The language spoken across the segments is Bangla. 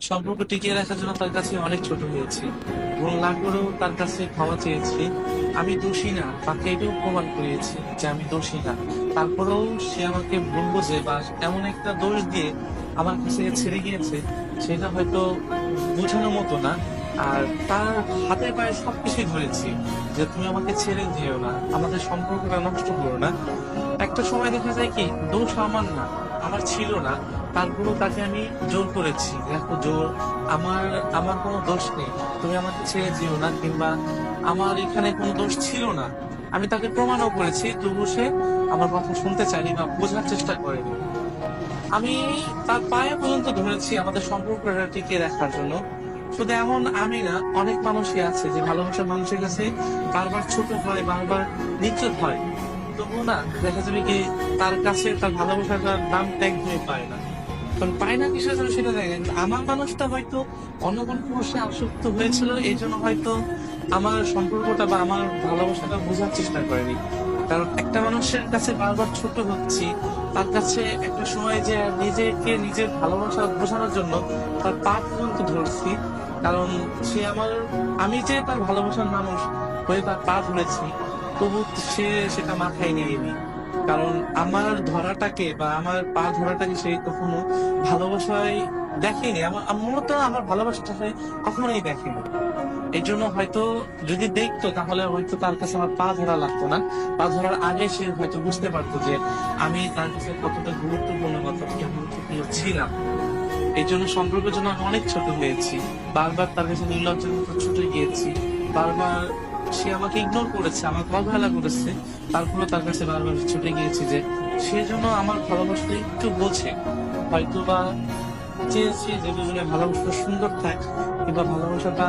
সম্পর্ক টিকিয়ে রাখার জন্য তার কাছে অনেক ছোট হয়েছি। ভুল না করেও তার কাছে ক্ষমা চেয়েছি। আমি দোষী না, তাকে এটাও প্রমাণ করিয়েছি যে আমি দোষী না। তারপরেও সে আমাকে ভুল বোঝে বা এমন একটা দোষ দিয়ে আমার কাছে ছেড়ে গিয়েছে, সেটা হয়তো বোঝানোর মতো না। আর তার হাতে পায়ে সবকিছুই ধরেছি যে তুমি আমাকে ছেড়ে দিও না, আমাদের সম্পর্কটা নষ্ট করো না। একটা সময় দেখা যায় কি, দোষ আমার না, আমার ছিল না, তারপরেও তাকে আমি জোর করেছি, দেখো জোর, আমার আমার কোনো দোষ নেই, তুমি আমাকে ছেড়ে দিও না, কিংবা আমার এখানে কোনো দোষ ছিল না। আমি তাকে প্রমাণও করেছি, তবু সে আমার কথা শুনতে চায়নি বা বোঝার চেষ্টা করেনি। আমি তার পায়ে পর্যন্ত ধরেছি আমাদের সম্পর্কটা টিকিয়ে রাখার জন্য। শুধু এমন আমি না, অনেক মানুষই আছে যে ভালোবাসার মানুষের কাছে বারবার ছোট হয়, বারবার নিচু হয়, তবুও না দেখা যাবে কি তার কাছে তার ভালোবাসাটার দামটা একদমই পায় না। কারণ পায় না কিসের জন্য সেটা দেখেন, আমার মানুষটা হয়তো অন্য কোনো পুরুষে আসক্ত হয়েছিল, এই জন্য হয়তো আমার সম্পর্কটা বা আমার ভালোবাসাটা বোঝার চেষ্টা করেনি। কারণ একটা মানুষের কাছে বারবার ছোট হচ্ছি, তার কাছে একটা সময় যে নিজেকে নিজের ভালোবাসা বোঝানোর জন্য তার পা পর্যন্ত ধরছি। কারণ সে আমার, আমি যে তার ভালোবাসার মানুষ হয়ে তার পা ধরেছি, তবু সে সেটা মাথায় নিয়েনি। কারণ আমার ধরাটাকে বা আমার পা ধরাটাকে সে কখনো ভালোবাসায় দেখেনি। মূলত আমার ভালোবাসাটা সে কখনোই দেখেনি। এই জন্য হয়তো যদি দেখতো তাহলে হয়তো তার কাছে আমার পা ধরা লাগতো না। পা ধরার আগে সে হয়তো বুঝতে পারতো যে আমি তার কাছে কতটা গুরুত্বপূর্ণ, কতটা গুরুত্বপূর্ণ ছিলাম। এই জন্য সম্পর্কের জন্য আমি অনেক ছোট হয়েছি, বারবার তার কাছে নির্লজ্জের মতো ছুটে গিয়েছি, বারবার সে আমাকে ইগনোর করেছে, আমাকে অবহেলা করেছে, তারপরে তার কাছে বারবার ছুটে গিয়েছি যে সে জন্য আমার ভালোবাসাটা একটু বোঝে। হয়তো বা চেয়েছি যে দুজনের ভালোবাসাটা সুন্দর থাক, কিংবা ভালোবাসাটা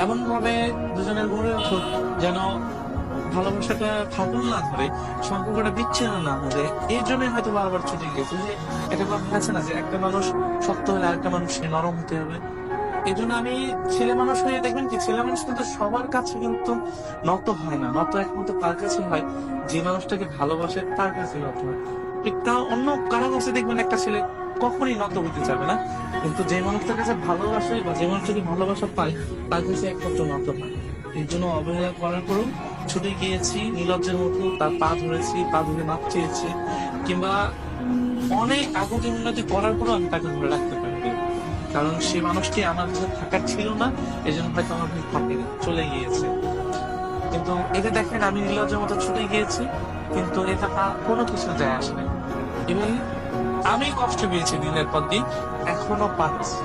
এমন ভাবে দুজনের গড়ে উঠুক যেন ভালোবাসাটা ফাটল না ধরে, সম্পর্কটা বিচ্ছিন্ন না হয়ে। এই জন্যই হয়তো বারবার ছুটে গিয়েছে যে এটা কথা আছে না যে একটা মানুষ শক্ত হলে আরেকটা মানুষ সে নরম হতে হবে। এই জন্য আমি ছেলে মানুষ হয়ে দেখবেন কি, ছেলে মানুষ কিন্তু সবার কাছে কিন্তু নত হয় না, নত একমাত্র তার কাছে হয় যে মানুষটাকে ভালোবাসে, তার কাছে নত হয়। ঠিক তা অন্য কারো কাছে দেখবেন একটা ছেলে কখনই নত হতে চাবে না, কিন্তু যে মানুষটার কাছে ভালোবাসে বা যে মানুষটাকে ভালোবাসা পায়, তার কাছে একমাত্র নত হয়। এই জন্য অবহেলা করার পরও ছুটে গিয়েছি নির্লজ্জের মতো, তার পা ধরেছি, পা ধরে মাপ চেয়েছি, কিংবা অনেক আগুন উন্নতি করার পরও আমি তাকে ধরে রাখতে পারিনি। কারণ সে মানুষটি আমার কাছে থাকার ছিল না, এই জন্য হয়তো আমার কাছে থাকেনি, চলে গিয়েছে। কিন্তু এটা দেখেন, আমি নির্লজ্জের মতো ছুটে গিয়েছি, কিন্তু এটা কোনো কিছু যায় আসে না। এবং আমি কষ্ট পেয়েছি দিনের পর দিন, এখনো পাচ্ছি।